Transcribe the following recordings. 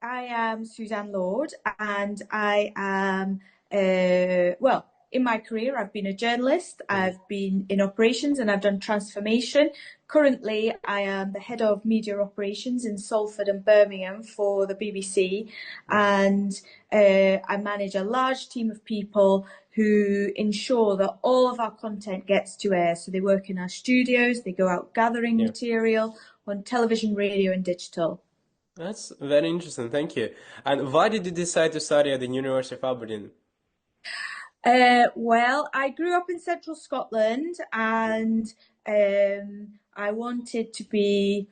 I am Suzanne Lord, and I am, well, in my career, I've been a journalist, Mhm. I've been in operations, and I've done transformation. Currently, I am the head of media operations in Salford and Birmingham for the BBC, Mhm. and I manage a large team of people who ensure that all of our content gets to air. So they work in our studios, they go out gathering Yeah, material on television, radio, and digital. that's very interesting. Thank you. And why did you decide to study at the University of Aberdeen? Well, I grew up in central Scotland and I wanted to be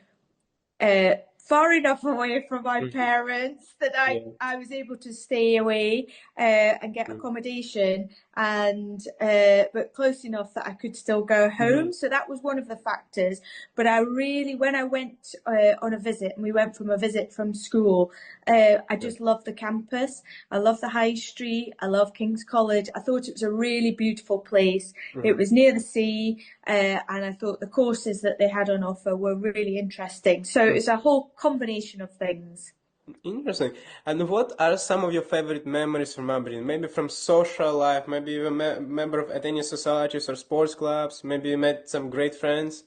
uh, far enough away from my Mhm. parents that Yeah. I was able to stay away and get Mhm. accommodation and but close enough that I could still go Mhm. home. So that was one of the factors. But I really, when I went on a visit, and we went from a visit from school, I Yeah. just loved the campus. I love the high street. I love King's College. I thought it was a really beautiful place. It Mhm. was near the sea, and I thought the courses that they had on offer were really interesting. So Mhm. it's a whole combination of things. Interesting. And what are some of your favorite memories from Aberdeen? Maybe from social life, maybe you were a member of any societies or sports clubs, maybe you met some great friends.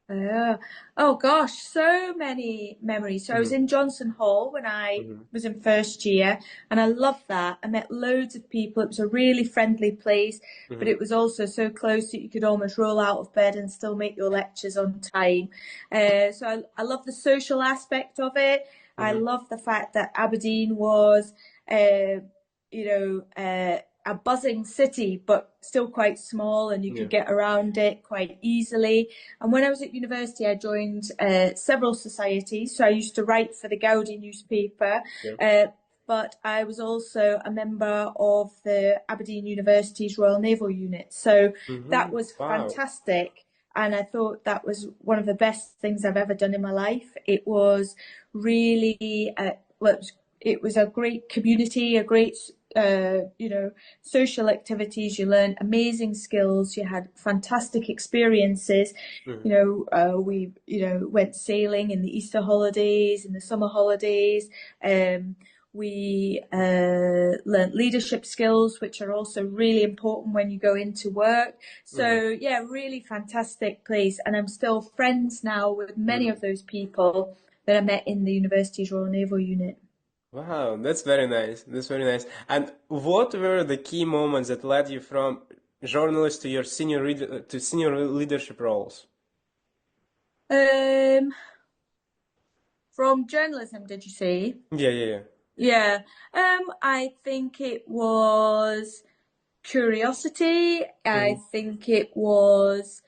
Uh, oh gosh, so many memories. So I was Mhm. in Johnson Hall when I Mhm. was in first year, and I loved that. I met loads of people. It was a really friendly place, but Mhm. it was also so close that you could almost roll out of bed and still make your lectures on time. So I love the social aspect of it. I Mhm. love the fact that Aberdeen was, uh, a buzzing city, but still quite small, and you Yeah. could get around it quite easily. And when I was at university, I joined several societies. So I used to write for the Gaudi newspaper, Yeah. uh, but I was also a member of the Aberdeen University's Royal Naval Unit. So that Mhm. was Wow. fantastic. And I thought that was one of the best things I've ever done in my life. It was really, well, it was a great community, a great, social activities. You learned amazing skills. You had fantastic experiences. Mhm. We, went sailing in the Easter holidays, in the summer holidays. We learnt leadership skills, which are also really important when you go into work. Mhm. So yeah, really fantastic place. And I'm still friends now with many Mhm. of those people that I met in the university's Royal Naval Unit. Wow, that's very nice. That's very nice. And what were the key moments that led you from journalist to your senior leadership roles? Um, from journalism, did you say? Yeah, yeah, yeah. Yeah. I think it was curiosity. I Mhm. think it was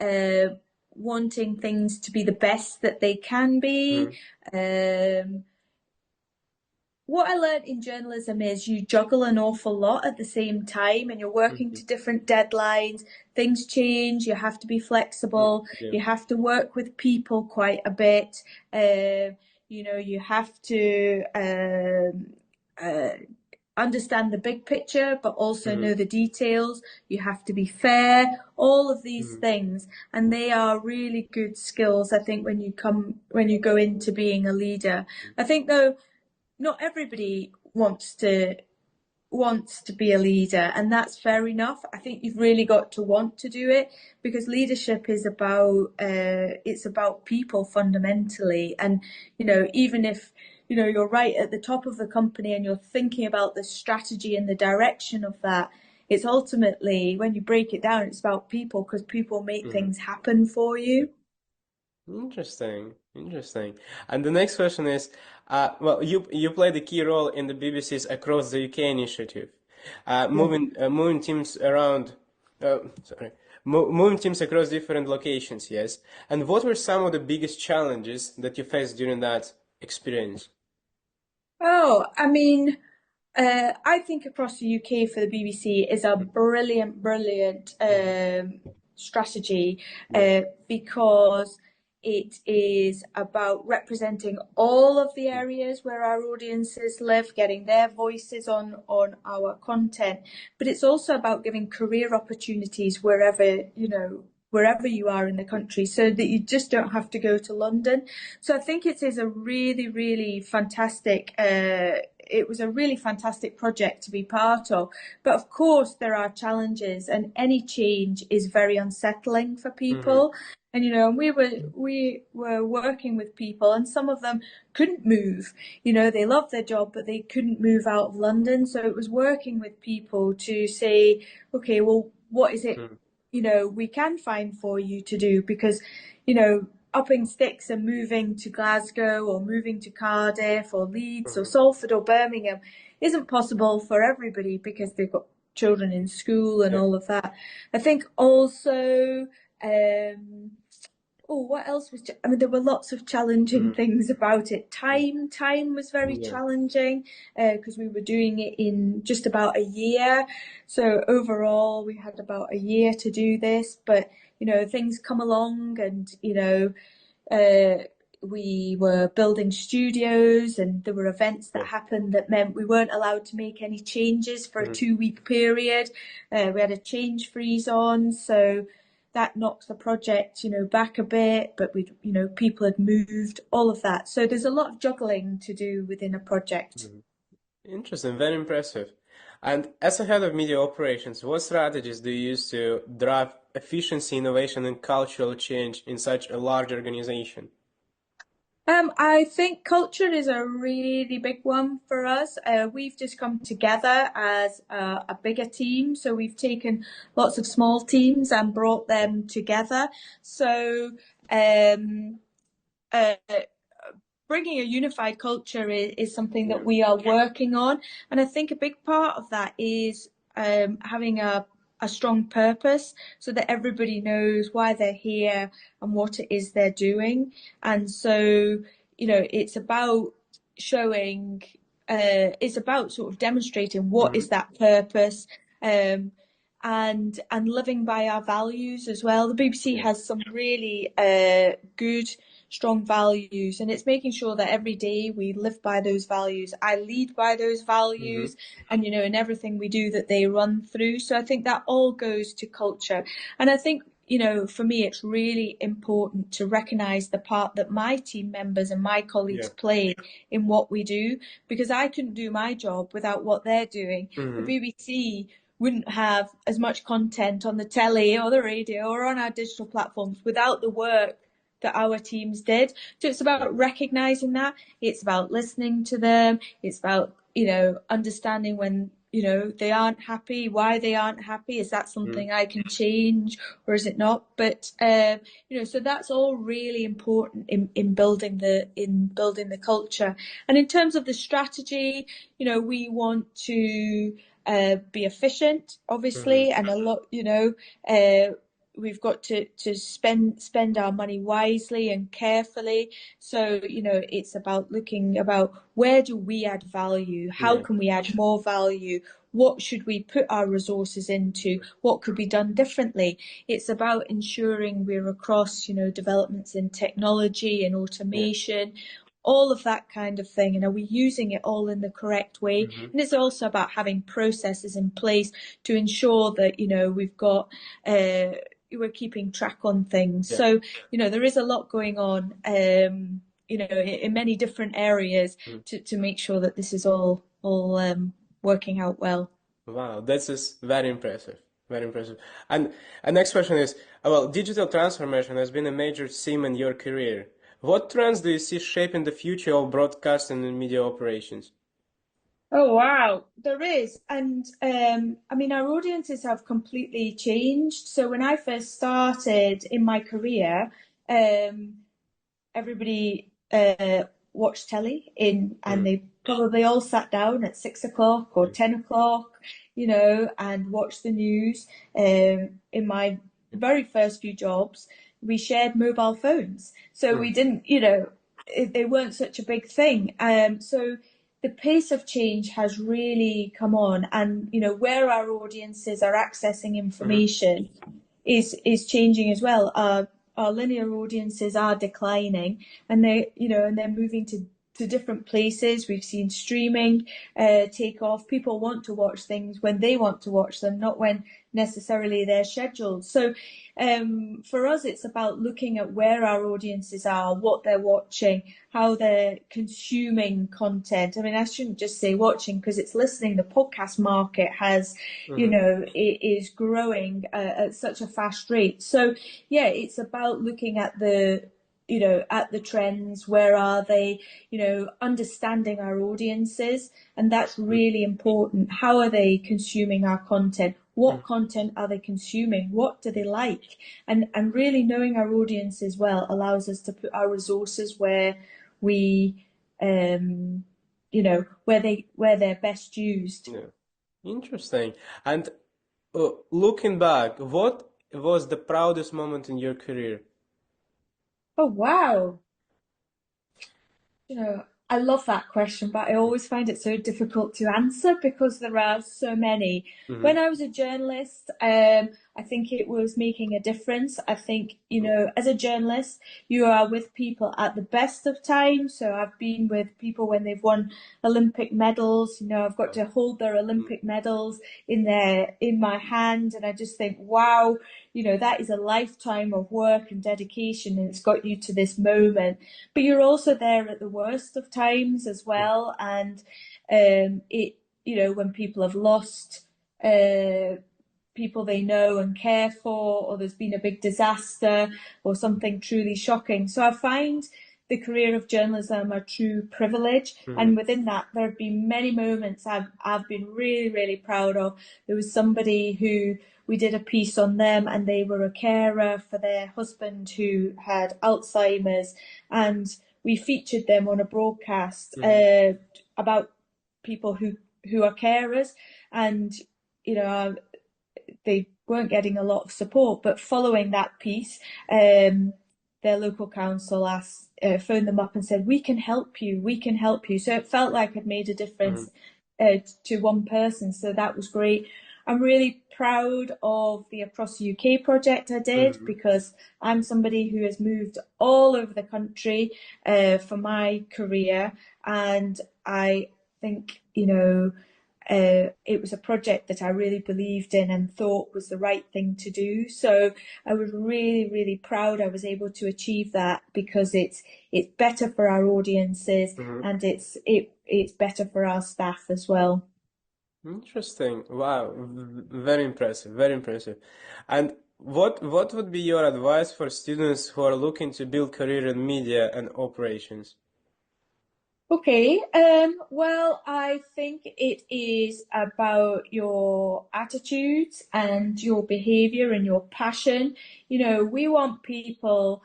uh, wanting things to be the best that they can be. Mhm. Um, what I learned in journalism is you juggle an awful lot at the same time and you're working Mhm. to different deadlines. Things change, you have to be Mm. flexible, Yeah. you have to work with people quite a bit. You have to understand the big picture, but also Mhm. know the details. You have to be fair, all of these Mhm. things. And they are really good skills, I think, when you go into being a leader. I think though, not everybody wants to be a leader, and that's fair enough. I think you've really got to want to do it because leadership is about it's about people fundamentally. And even if you're right at the top of the company and you're thinking about the strategy and the direction of that, it's ultimately, when you break it down, it's about people because people make Mhm. things happen for you. Interesting, interesting. And the next question is, well, you played a key role in the BBC's Across the UK initiative, Yeah. moving teams around, sorry, moving teams across different locations. Yes. And what were some of the biggest challenges that you faced during that experience? Oh, I mean, I think across the UK for the BBC is a brilliant, brilliant Mhm. strategy Yeah. because it is about representing all of the areas where our audiences live, getting their voices on our content. But it's also about giving career opportunities wherever, wherever you are in the country, so that you just don't have to go to London. So I think it is a really, really fantastic. It was a really fantastic project to be part of. But of course, there are challenges, and any change is very unsettling for Hmm. people. And we were working with people, and some of them couldn't move. They loved their job, but they couldn't move out of London. So it was working with people to say, okay, well, what is it, Hmm. we can find for you to do? Because, upping sticks and moving to Glasgow or moving to Cardiff or Leeds or Hmm. Salford or Birmingham isn't possible for everybody because they've got children in school and Yeah. all of that. I think also, um, oh, what else was? I mean, there were lots of challenging Hmm. things about it. Yeah. Time was very Yeah. challenging because we were doing it in just about a year. So overall, we had about a year to do this. But things come along, and uh, we were building studios, and there were events that Yeah. happened that meant we weren't allowed to make any changes for a Hmm. 2 week period. We had a change freeze on, so that knocks the project, back a bit, but people had moved, all of that. So there's a lot of juggling to do within a project. Hmm. Interesting, very impressive. And as a head of media operations, what strategies do you use to drive efficiency, innovation, and cultural change in such a large organization? I think culture is a really big one for us. We've just come together as a bigger team, so we've taken lots of small teams and brought Yeah. them together. So um, uh, bringing a unified culture is something Yeah. that we are working on. And I think a big part of that is having a strong purpose so that everybody knows why they're here and what it is they're doing. And so, it's about showing, it's about sort of demonstrating what Hmm. is that purpose. Um, and living by our values as well. The BBC Yeah. has some really good, strong values, and it's making sure that every day we live by those values. I lead by those Hmm. values, and in everything we do that they run through. So I think that all goes to culture, and I think. For me, it's really important to recognise the part that my team members and my colleagues Yeah. play in what we do, because I couldn't do my job without what they're doing. The Hmm. BBC wouldn't have as much content on the telly or the radio or on our digital platforms without the work that our teams did. So it's Yeah. about recognizing that. It's about listening to them. It's about, understanding when, they aren't happy, why they aren't happy. Is that Hmm. something I can change or is it not? But, so that's all really important in building the culture. And in terms of the strategy, we want to be efficient, Hmm. obviously, and a lot, we've got to spend our money wisely and carefully. So, it's about looking about where do we add value? How Yeah. can we add more value? What should we put our resources into? What could be done differently? It's about ensuring we're across, developments in technology and Yeah. automation, all of that kind of thing. And are we using it all in the correct way? Hmm. And it's also about having processes in place to ensure that, we've got, we're keeping track on things. Yeah. So, there is a lot going on, in many different areas Mm. to make sure that this is all working out well. Wow, this is very impressive. Very impressive. And next question is, well, digital transformation has been a major theme in your career. What trends do you see shaping the future of broadcasting and media operations? Oh wow, there is. And I mean, our audiences have completely changed. So when I first started in my career, um, everybody watched telly and Mm. they probably all sat down at 6 o'clock or 10 o'clock, and watched the news. In my very first few jobs, we shared mobile phones, so Mm. we didn't, they weren't such a big thing. So the pace of change has really come on, and where our audiences are accessing Mhm. information is changing as well. Our linear audiences are declining, and they're moving to to different places. We've seen streaming take off. People want to watch things when they want to watch them, not when necessarily they're scheduled. So for us, it's about looking at where our audiences are, what they're watching, how they're consuming content. I mean, I shouldn't just say watching because it's listening. The podcast market has, Mm-hmm. it is growing at such a fast rate. So yeah, it's about looking at at the trends, where are they, understanding our audiences, and that's really important. How are they consuming our content? What content are they consuming? What do they like? And really knowing our audiences well allows us to put our resources where we, where they're best used. Yeah. Interesting. And looking back, what was the proudest moment in your career? Oh, wow. I love that question, but I always find it so difficult to answer because there are so many. Mm-hmm. When I was a journalist, I think it was making a difference. I think, as a journalist, you are with people at the best of times. So I've been with people when they've won Olympic medals. I've got to hold their Olympic medals in my hand, and I just think, wow, that is a lifetime of work and dedication, and it's got you to this moment. But you're also there at the worst of times as well, and when people have lost people they know and care for, or there's been a big disaster or something truly shocking. So I find the career of journalism a true privilege, Mm-hmm. and within that there have been many moments I've been really, really proud of. There was somebody who we did a piece on them, and they were a carer for their husband who had Alzheimer's, and we featured them on a broadcast about people who are carers, and they weren't getting a lot of support. But following that piece, their local council phoned them up and said, "We can help you. We can help you." So it felt like I'd made a Mm-hmm. difference to one person. So that was great. I'm really proud of the Across the UK project I did, Mm-hmm. because I'm somebody who has moved all over the country for my career, and I think it was a project that I really believed in and thought was the right thing to do. So I was really, really proud I was able to achieve that, because it's better for our audiences, Mm-hmm. and it's better for our staff as well. Interesting. Wow. Very impressive. Very impressive. And what would be your advice for students who are looking to build career in media and operations? Okay, well, I think it is about your attitudes and your behavior and your passion. We want people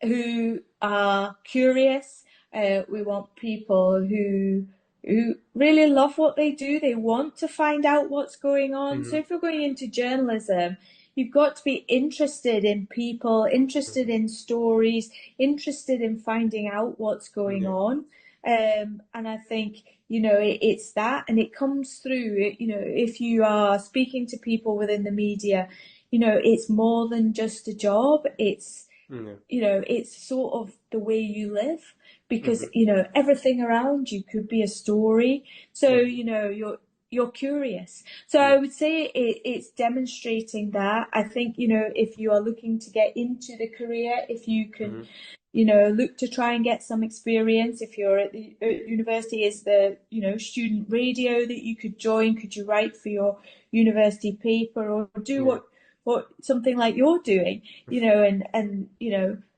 who are curious. We want people who really love what they do. They want to find out what's going on. So Mm-hmm. if you're going into journalism, you've got to be interested in people, interested in stories, interested in finding out what's going Yeah. on. And I think, it's that, and it comes through, if you are speaking to people within the media, it's more than just a job. Yeah. It's sort of the way you live, because Mm-hmm. everything around you could be a story. So Yeah. you're curious. So Yeah. I would say it's demonstrating that. I think if you are looking to get into the career, if you can Mm-hmm. look to try and get some experience. If you're at the university, is the student radio that you could join? Could you write for your university paper, or do Yeah. what something like you're doing? And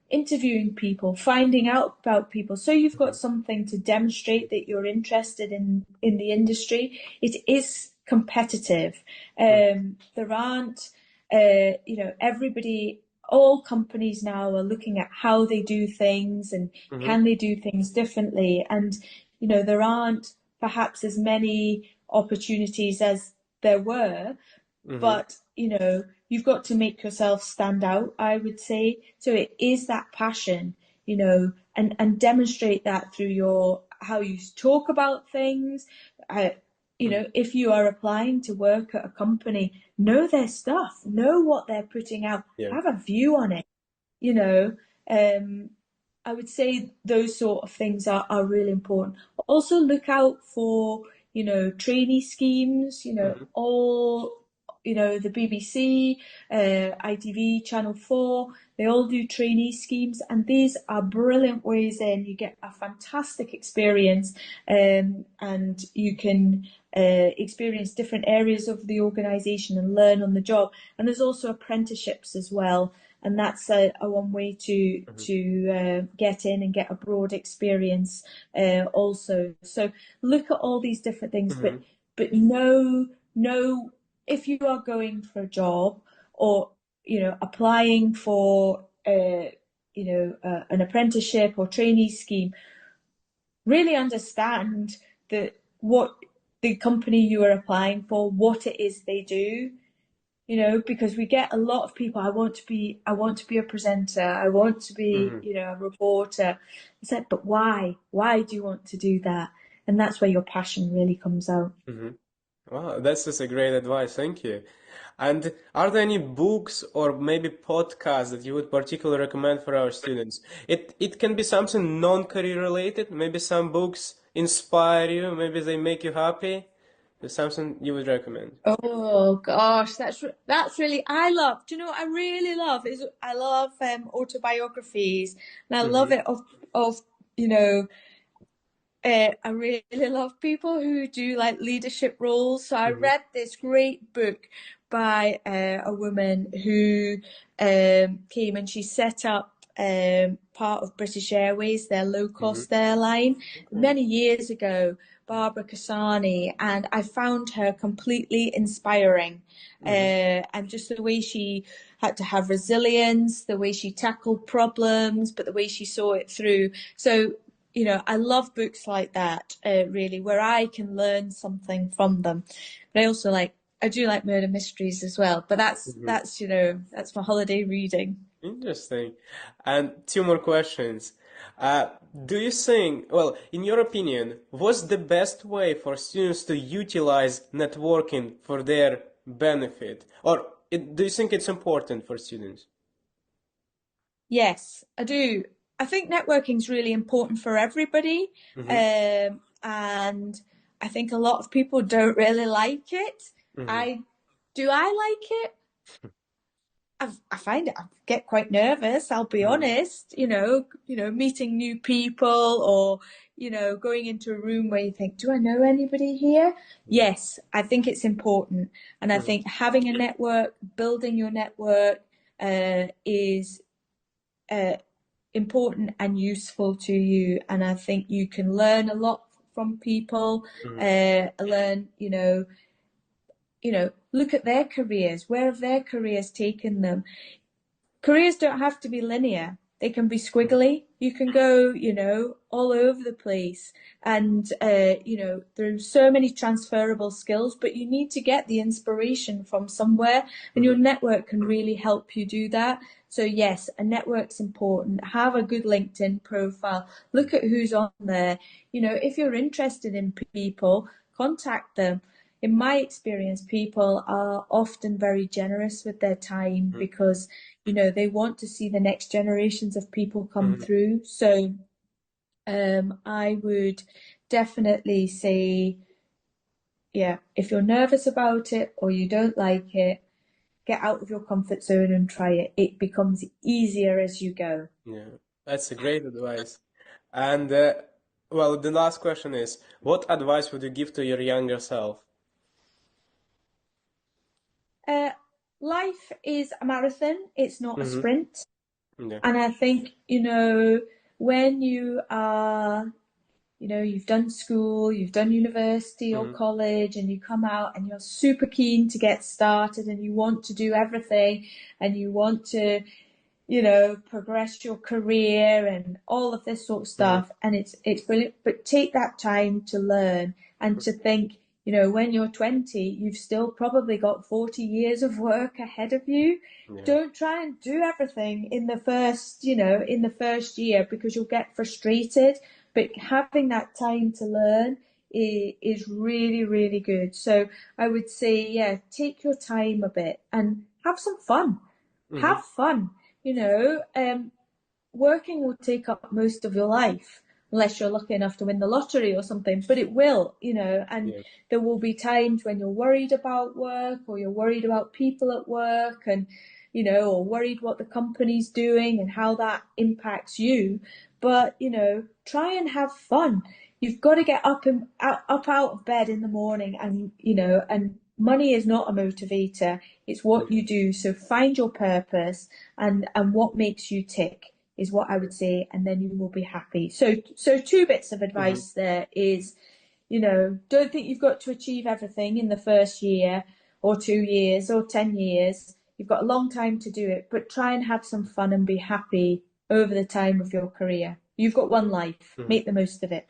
interviewing people, finding out about people, so you've got Mm-hmm. something to demonstrate that you're interested in the industry. It is competitive. There aren't everybody, all companies now are looking at how they do things, and Mm-hmm. can they do things differently. And there aren't perhaps as many opportunities as there were, Mm-hmm. but you've got to make yourself stand out, I would say. So it is that passion, and demonstrate that through your how you talk about things. uh, if you are applying to work at a company, know their stuff, know what they're putting out, Yeah. have a view on it, you know um I would say those sort of things are really important. Also look out for, trainee schemes, Hmm. all, the BBC, ITV, Channel 4, they all do trainee schemes, and these are brilliant ways in. You get a fantastic experience, and you can experience different areas of the organisation and learn on the job. And there's also apprenticeships as well, and that's a one way to get in and get a broad experience also. So look at all these different things, Hmm. but know if you are going for a job, or applying for an apprenticeship or trainee scheme, really understand that what the company you are applying for, what it is they do, because we get a lot of people, I want to be a presenter, I want to be, Hmm. a reporter. It's like, but why do you want to do that? And that's where your passion really comes out. Hmm. Wow, that's just a great advice. Thank you. And are there any books or maybe podcasts that you would particularly recommend for our students? It can be something non-career related. Maybe some books inspire you, maybe they make you happy. There's something you would recommend. Oh gosh, that's really, I love. Do you know what I really love is I love autobiographies, and I love Mm-hmm. it of you know I really love people who do like leadership roles. So I Mm-hmm. read this great book by a woman who came, and she set up part of British Airways, their low Mm-hmm. cost airline, Okay. many years ago, Barbara Kasani, and I found her completely inspiring. Mm-hmm. And just the way she had to have resilience, the way she tackled problems, but the way she saw it through. So I love books like that, really, where I can learn something from them. But I do like murder mysteries as well. But Mm-hmm. that's my holiday reading. Interesting. And two more questions. Uh, do you think, well, in your opinion, what's the best way for students to utilize networking for their benefit? Or do you think it's important for students? Yes, I do. I think networking is really important for everybody, Mm-hmm. and I think a lot of people don't really like it. Mm-hmm. I I like it? I find it, I get quite nervous, I'll be Mm-hmm. honest, meeting new people, or, going into a room where you think, do I know anybody here? Yeah. Yes, I think it's important. And I Mm-hmm. think having a network, building your network, is uh, important and useful to you. And I think you can learn a lot from people, Mm-hmm. learn, look at their careers, where have their careers taken them? Careers don't have to be linear. They can be squiggly. You can go, all over the place. And, there's so many transferable skills, but you need to get the inspiration from somewhere, and your Mm-hmm. network can really help you do that. So yes, a network's important. Have a good LinkedIn profile. Look at who's on there. If you're interested in people, contact them. In my experience, people are often very generous with their time, Mm-hmm. because they want to see the next generations of people come Mm-hmm. through. So I would definitely say, yeah, if you're nervous about it or you don't like it, get out of your comfort zone and try it. It becomes easier as you go. Yeah, that's a great advice. And well, the last question is, what advice would you give to your younger self? Uh, Life is a marathon, it's not a Mm-hmm. sprint. Yeah. And I think, when you are, you've done school, you've done university or Mm-hmm. college, and you come out and you're super keen to get started, and you want to do everything, and you want to, progress your career and all of this sort of Mm-hmm. stuff. And it's brilliant. But take that time to learn and to think, when you're 20, you've still probably got 40 years of work ahead of you. Yeah. Don't try and do everything in the first year, because you'll get frustrated. But having that time to learn is really, really good. So I would say, yeah, take your time a bit and have some fun. Mm-hmm. Have fun. You know, um, working will take up most of your life unless you're lucky enough to win the lottery or something, but it will, and Yeah. there will be times when you're worried about work, or you're worried about people at work, and or worried what the company's doing and how that impacts you. But try and have fun. You've got to get up out of bed in the morning, and and money is not a motivator. It's what you do. So find your purpose, and what makes you tick is what I would say, and then you will be happy. So two bits of Mm-hmm. advice there is, don't think you've got to achieve everything in the first year or 2 years or 10 years. You've got a long time to do it, but try and have some fun and be happy over the time of your career. You've got one life, Mm-hmm. make the most of it.